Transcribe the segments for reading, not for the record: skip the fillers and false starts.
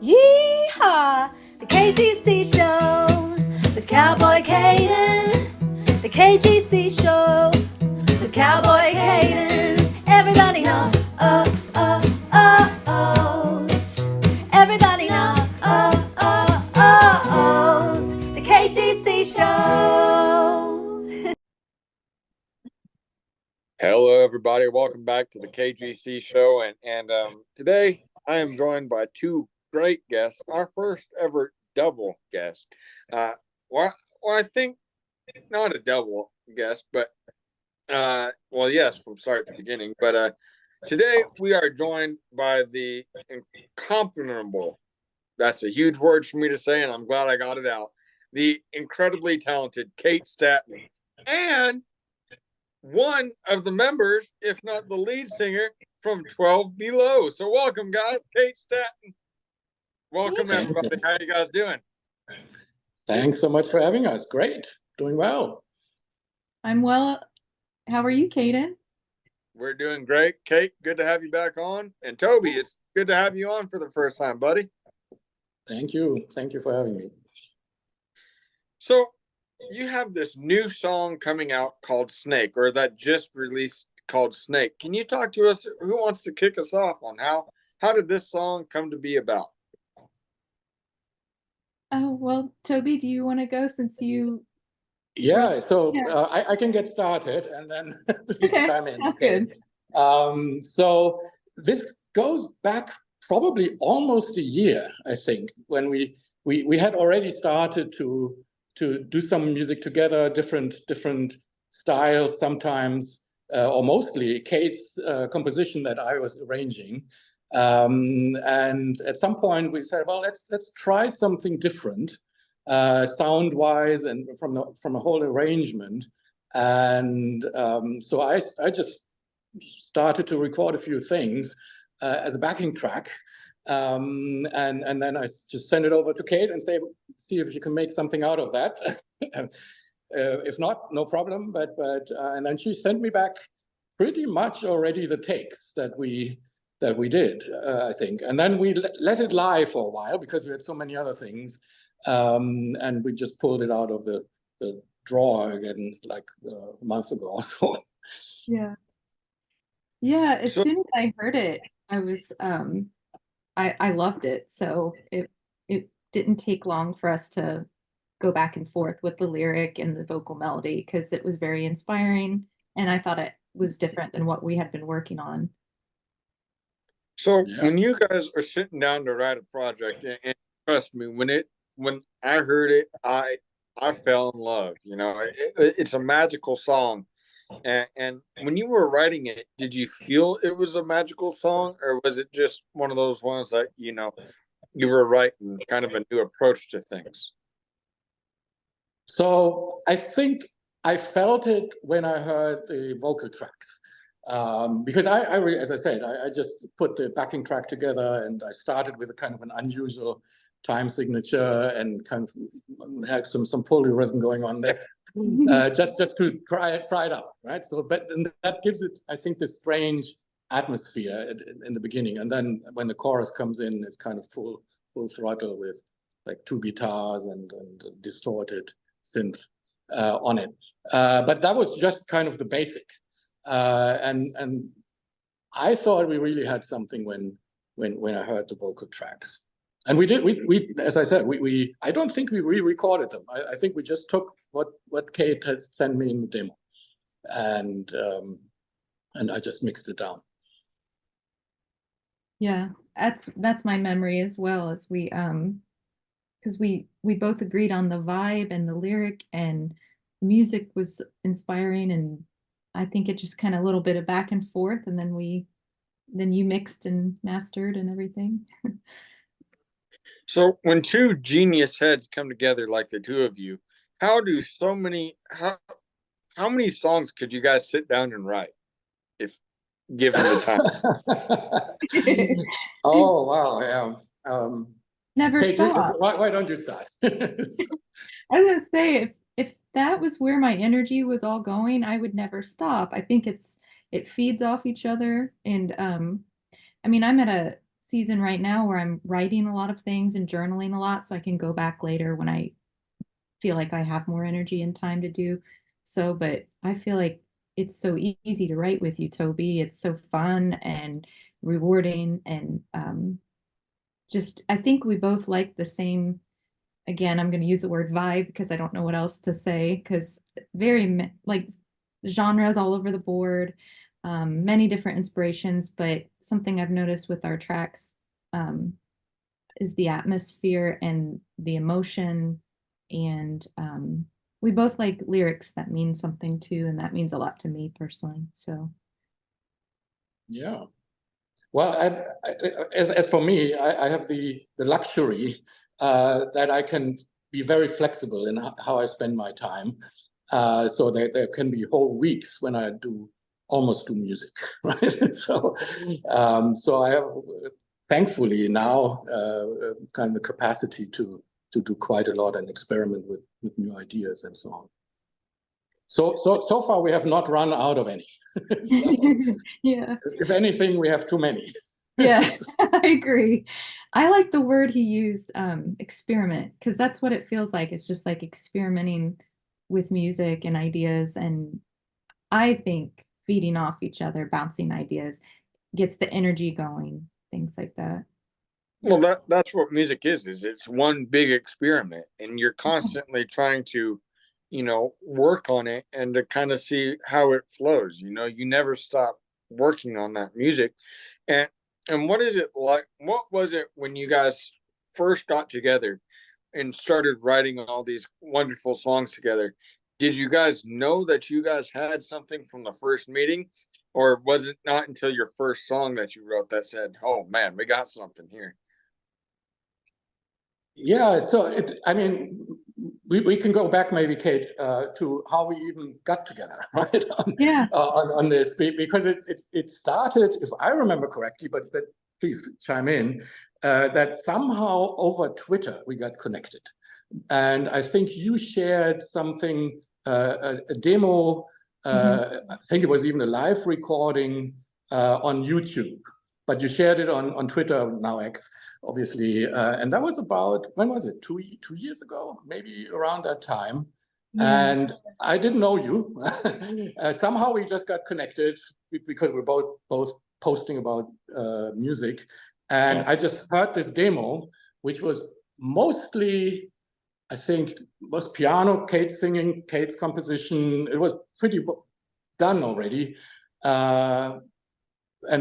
Yeehaw! The KGC Show with Cowboy Caden. The KGC Show with Cowboy Caden. Everybody know, ohs. Everybody know, ohs. The KGC Show. Hello, everybody. Welcome back to the KGC show. And today I am joined by two great guests, our first ever double guest. Uh, well, I think not a double guest, but well, yes, from start to beginning. But today we are joined by the incomparable. That's a huge word for me to say, and I'm glad I got it out. The incredibly talented Kate Stanton, and one of the members, if not the lead singer, from 12 Below. So welcome, guys. Kate Stanton. Welcome, everybody. How you guys doing? Thanks so much for having us. Great. Doing well. I'm well. How are you, Caden? We're doing great. Kate, good to have you back on. And Toby, it's good to have you on for the first time, buddy. Thank you. Thank you for having me. So you have this new song coming out called Snake, or that just released called Snake. Can you talk to us? Who wants to kick us off on how did this song come to be about? Oh, well, Toby, do you want to go since you... Yeah, so I can get started and then please chime in. That's good. So this goes back probably almost a year, I think, when we had already started to do some music together, different styles sometimes, or mostly Kate's composition that I was arranging. And at some point we said, well, let's try something different, sound-wise and from a whole arrangement. And so I just started to record a few things as a backing track. And then I just send it over to Kate and say, see if you can make something out of that. If not, no problem. But and then she sent me back pretty much already the takes that we did, I think. And then we let it lie for a while because we had so many other things. And we just pulled it out of the drawer again like a month ago or so. Yeah. Yeah, as soon as I heard it, I was I loved it. So it didn't take long for us to go back and forth with the lyric and the vocal melody because it was very inspiring and I thought it was different than what we had been working on. So when you guys are sitting down to write a project, and trust me, when I heard it, I fell in love. You know, it's a magical song. And when you were writing it, did you feel it was a magical song, or was it just one of those ones that you were writing kind of a new approach to things? So I think I felt it when I heard the vocal tracks. Because I really, as I said, I just put the backing track together and I started with a kind of an unusual time signature and kind of have some polyrhythm going on there, just to try it out, right? So, but that gives it, I think, this strange atmosphere in the beginning, and then when the chorus comes in, it's kind of full throttle with like two guitars and distorted synth on it. But that was just kind of the basic. And I thought we really had something when I heard the vocal tracks, and we did. We as I said, I don't think we re-recorded them. I think we just took what Kate had sent me in the demo, and I just mixed it down. Yeah, that's my memory as well, as we because we both agreed on the vibe and the lyric, and music was inspiring, and I think it just kind of a little bit of back and forth, and then you mixed and mastered and everything. So when two genius heads come together like the two of you, how many songs could you guys sit down and write if given the time? Oh wow, yeah. Never Kate, stop. why don't you start? I was gonna say, if that was where my energy was all going, I would never stop. I think it feeds off each other, and I mean, I'm at a season right now where I'm writing a lot of things and journaling a lot so I can go back later when I feel like I have more energy and time to do so. But I feel like it's so easy to write with you, Toby. It's so fun and rewarding and just I think we both like the same. Again, I'm going to use the word vibe because I don't know what else to say because very like genres all over the board, many different inspirations. But something I've noticed with our tracks is the atmosphere and the emotion. And we both like lyrics that mean something too. And that means a lot to me personally. So, Yeah. Well, as for me, I have the luxury that I can be very flexible in how I spend my time. So there can be whole weeks when I almost do music, right? So I have, thankfully now, kind of the capacity to do quite a lot and experiment with new ideas and so on. So far we have not run out of any. So, yeah. if anything, we have too many. Yeah, I agree. I like the word he used, experiment, because that's what it feels like. It's just like experimenting with music and ideas. And I think feeding off each other, bouncing ideas, gets the energy going, things like that. Well, that's what music is it's one big experiment, and you're constantly trying to, work on it and to kind of see how it flows. You never stop working on that music. And what is it like? What was it when you guys first got together and started writing all these wonderful songs together? Did you guys know that you guys had something from the first meeting? Or was it not until your first song that you wrote that said, "Oh man, we got something here"? Yeah, so I mean, we can go back maybe, Kate, to how we even got together, right? Yeah. On this, because it started, if I remember correctly, but please chime in, that somehow over Twitter we got connected, and I think you shared something, a demo. I think it was even a live recording on YouTube, but you shared it on Twitter, now X, obviously. And that was about, when was it? Two years ago, maybe around that time. Yeah. And I didn't know you. Somehow we just got connected because we're both posting about music. And I just heard this demo, which was mostly, I think, was piano, Kate singing, Kate's composition. It was pretty done already. And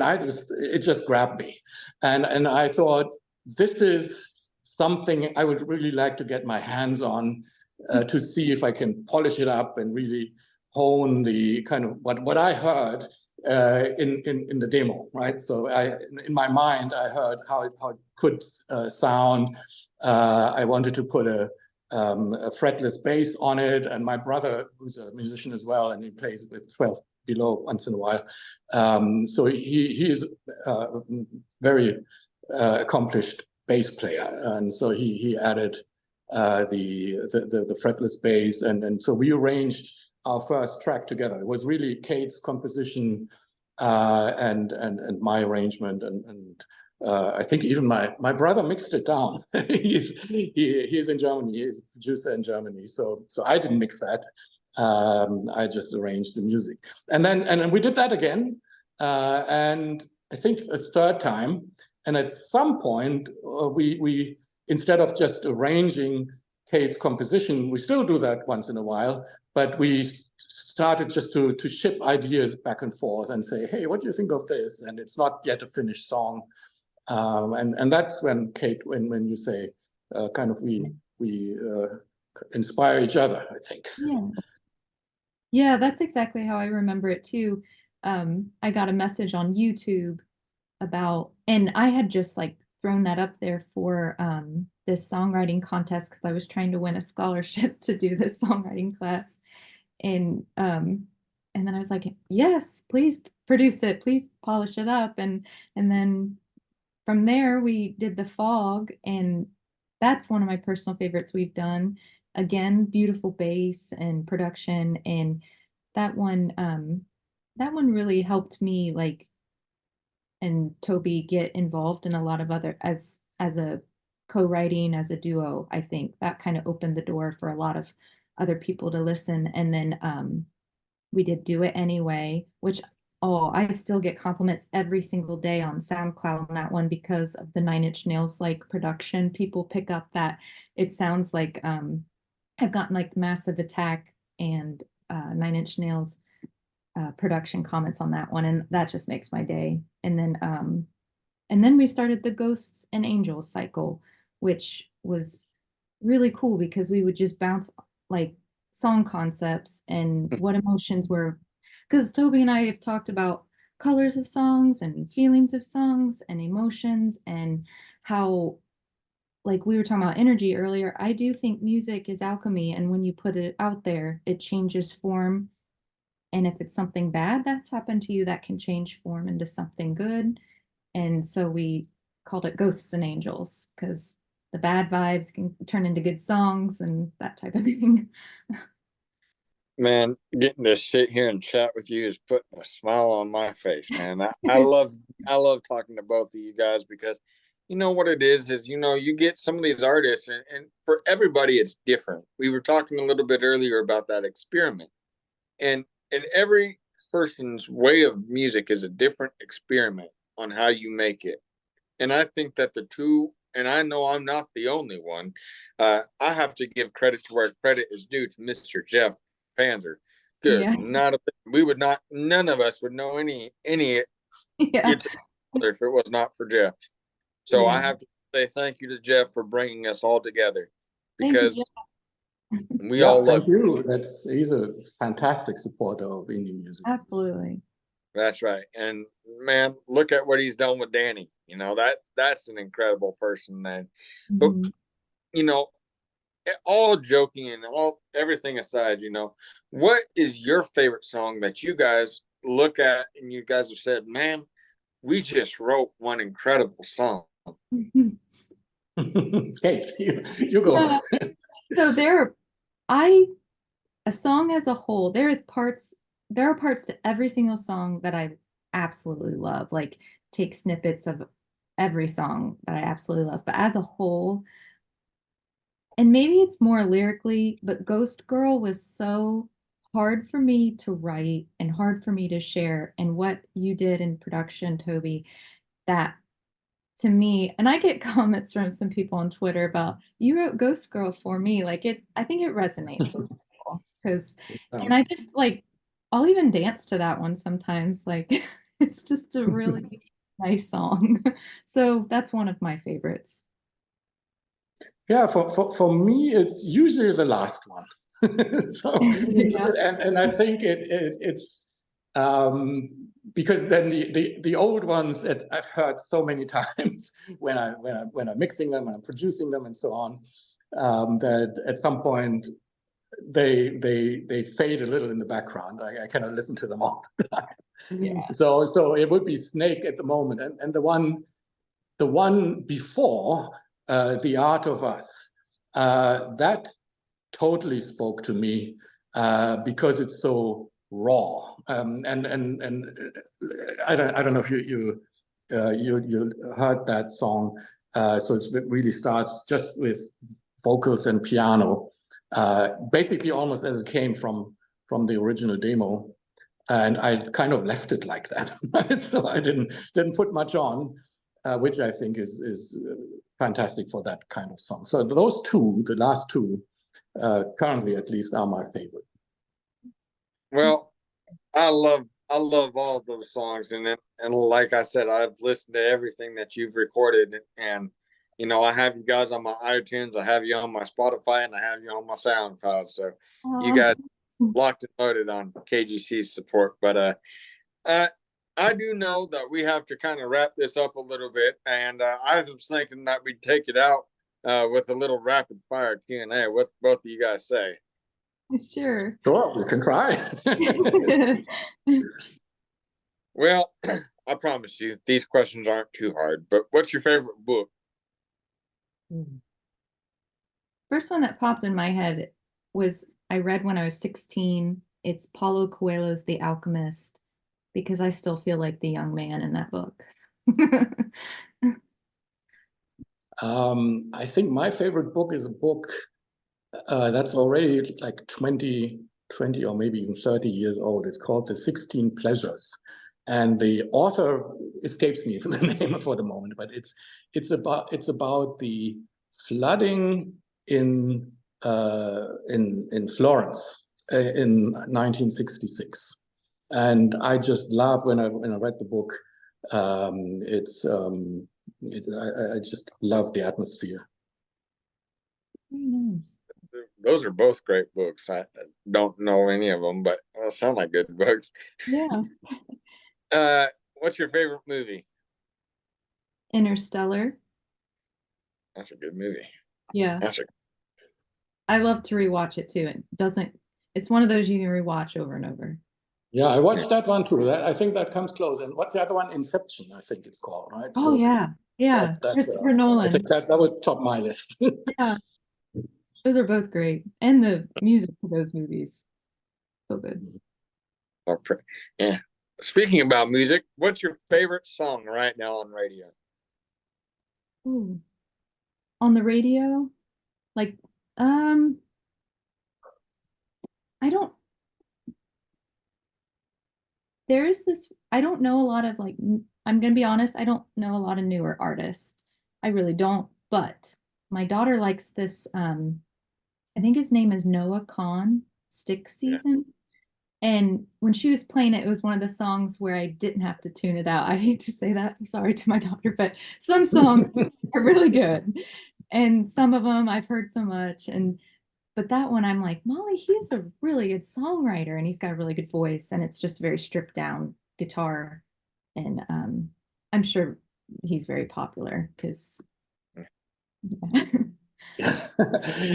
it just grabbed me. And I thought, this is something I would really like to get my hands on, to see if I can polish it up and really hone the kind of what I heard in the demo, right? So in my mind, I heard how it could sound. I wanted to put a fretless bass on it, and my brother, who's a musician as well, and he plays with 12 below once in a while. So he is a very accomplished bass player, and so he added the fretless bass, and so we arranged our first track together. It was really Kate's composition and my arrangement, and I think even my brother mixed it down. He's in Germany. He's a producer in Germany, so I didn't mix that. I just arranged the music, and then we did that again, and I think a third time. And at some point, we instead of just arranging Kate's composition, we still do that once in a while, but we started just to ship ideas back and forth and say, hey, what do you think of this? And it's not yet a finished song. And that's when, Kate, when you say kind of we inspire each other, I think. Yeah. Yeah, that's exactly how I remember it too. I got a message on YouTube about, and I had just like thrown that up there for this songwriting contest because I was trying to win a scholarship to do this songwriting class. And then I was like, yes, please produce it, please polish it up. And then from there we did the fog, and that's one of my personal favorites we've done. Again, beautiful bass and production, and that one really helped me like and Toby get involved in a lot of other as a co-writing as a duo. I think that kind of opened the door for a lot of other people to listen. And then we did Do It Anyway, which I still get compliments every single day on SoundCloud on that one because of the Nine Inch Nails like production. People pick up that it sounds like I've gotten like Massive Attack and Nine Inch Nails production comments on that one, and that just makes my day. And then we started the Ghosts and Angels cycle, which was really cool because we would just bounce like song concepts and what emotions were. Because Toby and I have talked about colors of songs and feelings of songs and emotions and how, like we were talking about energy earlier, I do think music is alchemy. And when you put it out there, it changes form. And if it's something bad that's happened to you, that can change form into something good. And so we called it Ghosts and Angels because the bad vibes can turn into good songs and that type of thing. Man, getting to sit here and chat with you is putting a smile on my face, man. I love talking to both of you guys because you know what it is you know, you get some of these artists and for everybody it's different. We were talking a little bit earlier about that experiment. And every person's way of music is a different experiment on how you make it. And I think that the two, and I know I'm not the only one, I have to give credit to where credit is due to Mr. Jeff Panzer. Good, Yeah. not a, we would not, none of us would know any Yeah. guitar if it was not for Jeff. So I Yeah. have to say thank you to Jeff for bringing us all together Thank you, because we Yeah, all love. thank you. He's a fantastic supporter of indie music. Absolutely. That's right. And man, look at what he's done with Danny. You know, that's an incredible person then. But Mhm. you know, all joking and all everything aside, you know, what is your favorite song that you guys look at and you guys have said, man, we just wrote one incredible song. Hey, you go. Yeah. So I a song as a whole, there are parts to every single song that I absolutely love. Like take snippets of every song that I absolutely love. But as a whole, and maybe it's more lyrically, but Ghost Girl was so hard for me to write and hard for me to share. And what you did in production, Toby, that to me, and I get comments from some people on Twitter about you wrote Ghost Girl for me. Like I think it resonates with people because, and I just like, I'll even dance to that one sometimes. Like it's just a really nice song. So that's one of my favorites. Yeah, for me, it's usually the last one. So, Yeah. and I think it's because then the old ones that I've heard so many times when I'm mixing them and I'm producing them and so on, that at some point they fade a little in the background. I cannot listen to them all the time. Yeah. So it would be Snake at the moment, and the one before, The Art of Us, that totally spoke to me because it's so raw. And I don't know if you heard that song. So it really starts just with vocals and piano, basically almost as it came from the original demo. And I kind of left it like that. So I didn't put much on, which I think is fantastic for that kind of song. So those two, the last two, currently at least, are my favorite. Well, I love all of those songs and like I said, I've listened to everything that you've recorded and you know, I have you guys on my iTunes, I have you on my Spotify, and I have you on my SoundCloud. So you guys locked and loaded on KGC's support. But uh I do know that we have to kind of wrap this up a little bit, and I was thinking that we'd take it out with a little rapid fire Q&A. What both of you guys say? Sure. Sure, we can try. Well, I promise you, these questions aren't too hard. But what's your favorite book? First one that popped in my head was I read when I was 16. It's Paulo Coelho's The Alchemist because I still feel like the young man in that book. I think my favorite book is a book that's already like 20 or maybe even 30 years old. It's called The 16 Pleasures. And the author escapes me the name for the moment, but it's about the flooding in Florence in 1966. And I just laughed when I read the book. I just love the atmosphere. Very nice. Those are both great books. I don't know any of them, but they sound like good books. Yeah. What's your favorite movie? Interstellar. That's a good movie. Yeah. That's a I love to rewatch it too. It's one of those you can rewatch over and over. Yeah, I watched that one too. I think that comes close. And what's the other one? Inception, I think it's called, right? Oh So yeah. Yeah. Christopher I Nolan. think that would top my list. Yeah. Those are both great. And the music to those movies. So good. yeah. Speaking about music, what's your favorite song right now on radio? Ooh. On the radio? Like, I don't, there is this, I don't know a lot of like, I'm gonna be honest, I don't know a lot of newer artists. I really don't, but my daughter likes this, I think his name is Noah Kahn, Stick Season. And when she was playing it, it was one of the songs where I didn't have to tune it out. I hate to say that. I'm sorry to my daughter, but some songs are really good. And some of them I've heard so much. But that one I'm like, Molly, he's a really good songwriter and he's got a really good voice. And it's just very stripped down guitar. And I'm sure he's very popular because yeah.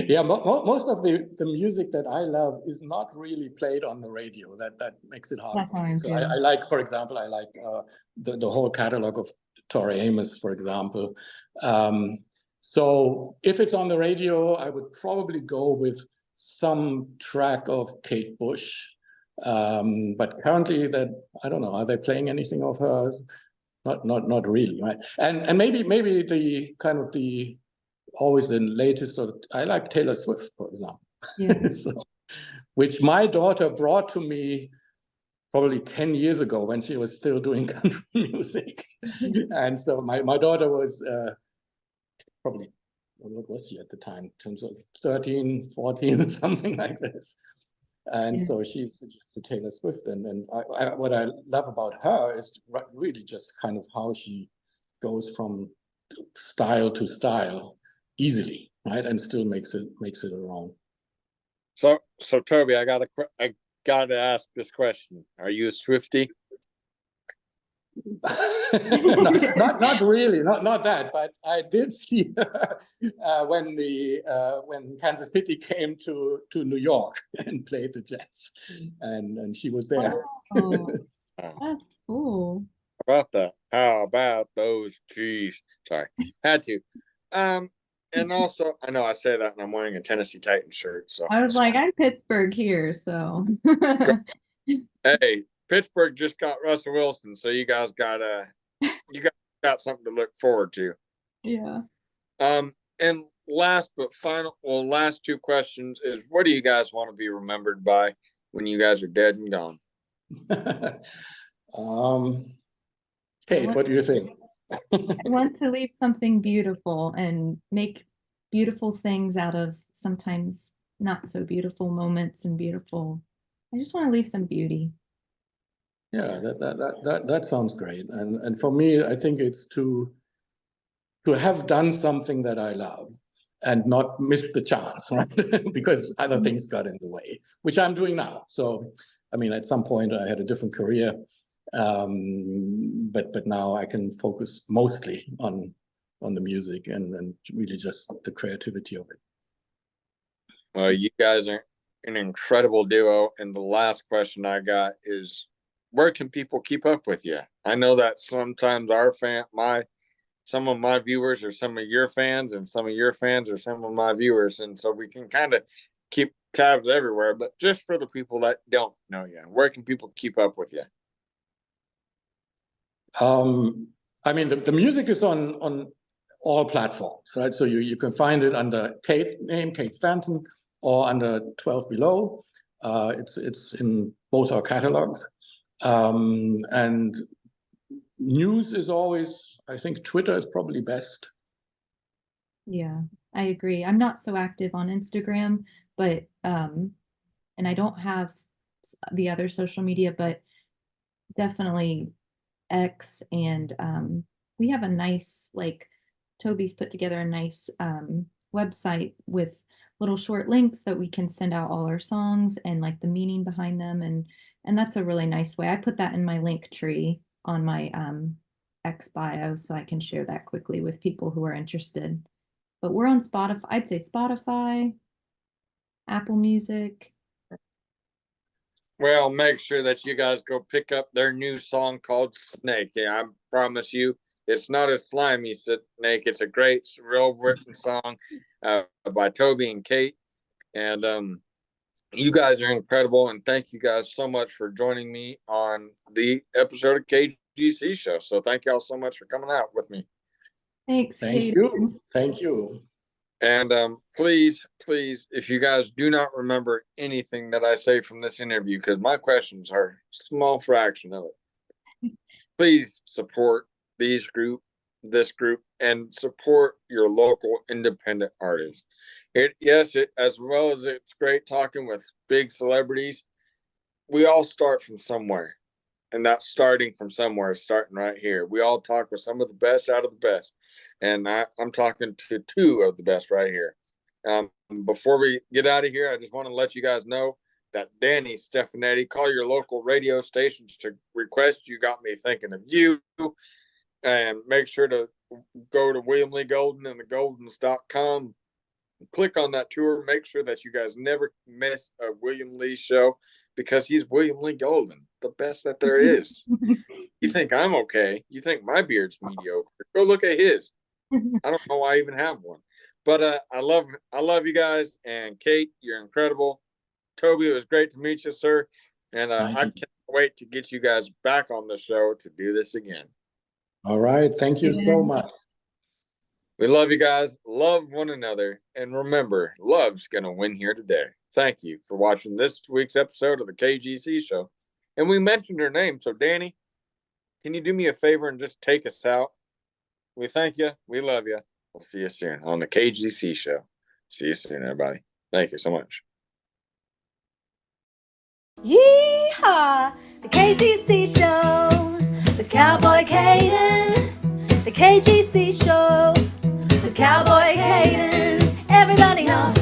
Yeah, most of the music that I love is not really played on the radio. That makes it hard That's for how me. I'm So feeling. I like, for example, I like the whole catalog of Tori Amos, for example. So if it's on the radio, I would probably go with some track of Kate Bush. But currently, that I don't know. Are they playing anything of hers? Not really, right? And maybe the kind of the always the latest. I like Taylor Swift, for example. Yeah. So, which my daughter brought to me probably 10 years ago when she was still doing country music. And so my daughter was probably, what was she at the time? In terms of 13, 14, something like this. And Yeah. so she's just to Taylor Swift. And what I love about her is really just kind of how she goes from style to style easily, right? And still makes it her own. So Toby, I gotta ask this question. Are you a Swiftie? No, not really, not that. But I did see when Kansas City came to New York and played the Jets, and she was there. Oh, Oh, that's cool. how about those? Jeez, sorry, had to. And also, I know I say that, and I'm wearing a Tennessee Titans shirt. So, I was like, I'm Pittsburgh here, so hey, Pittsburgh just got Russell Wilson, so you guys got something to look forward to. yeah. And last two questions is: what do you guys want to be remembered by when you guys are dead and gone? Kate, what do you think? I want to leave something beautiful and make beautiful things out of sometimes not so beautiful moments and beautiful. I just want to leave some beauty. Yeah, that sounds great. And for me, I think it's to have done something that I love and not miss the chance, right? Because other things got in the way, which I'm doing now. So, I mean, at some point I had a different career, but now I can focus mostly on the music and really just the creativity of it. Well, you guys are an incredible duo. And the last question I got is, where can people keep up with you? I know that sometimes some of my viewers are some of your fans, and some of your fans are some of my viewers, and so we can kind of keep tabs everywhere. But just for the people that don't know you, where can people keep up with you? I mean, the music is on all platforms, right? So you can find it under Kate Stanton, or under 12 Below. It's in both our catalogs. And news is always, I think Twitter is probably best. Yeah, I agree. I'm not so active on Instagram, but and I don't have the other social media, but definitely X, and we have a nice, like, Toby's put together a nice website with little short links that we can send out all our songs and like the meaning behind them, and that's a really nice way. I put that in my link tree on my X bio so I can share that quickly with people who are interested. But we're on Spotify. I'd say Spotify, Apple Music. Well, make sure that you guys go pick up their new song called Snake. Yeah, I promise you, it's not a slimy snake. It's a great, real written song by Toby and Kate. And you guys are incredible. And thank you guys so much for joining me on the episode of KGC Show. So thank y'all so much for coming out with me. Thanks, Thank Kate. you. Thank you. And please, if you guys do not remember anything that I say from this interview, because my questions are a small fraction of it, please support this group, and support your local independent artists. As well as it's great talking with big celebrities, we all start from somewhere. And that's starting from somewhere, starting right here. We all talk with some of the best out of the best. And I'm talking to two of the best right here. Before we get out of here, I just want to let you guys know that Danny Stefanetti, call your local radio stations to request You Got Me Thinking of You. And make sure to go to William Lee Golden and thegoldens.com. Click on that tour. Make sure that you guys never miss a William Lee show, because he's William Lee Golden, the best that there is. You think I'm okay? You think my beard's mediocre? Go look at his. I don't know why I even have one. But I love you guys. And Kate, you're incredible. Toby, it was great to meet you, sir. And I can't wait to get you guys back on the show to do this again. All right. Thank you so much. We love you guys. Love one another. And remember, love's going to win here today. Thank you for watching this week's episode of the KGC Show. And we mentioned her name. So, Danny, can you do me a favor and just take us out? We thank you. We love you. We'll see you soon on the KGC Show. See you soon, everybody. Thank you so much. Yeehaw! The KGC Show with Cowboy Caden. The KGC Show with Cowboy Caden. Everybody know,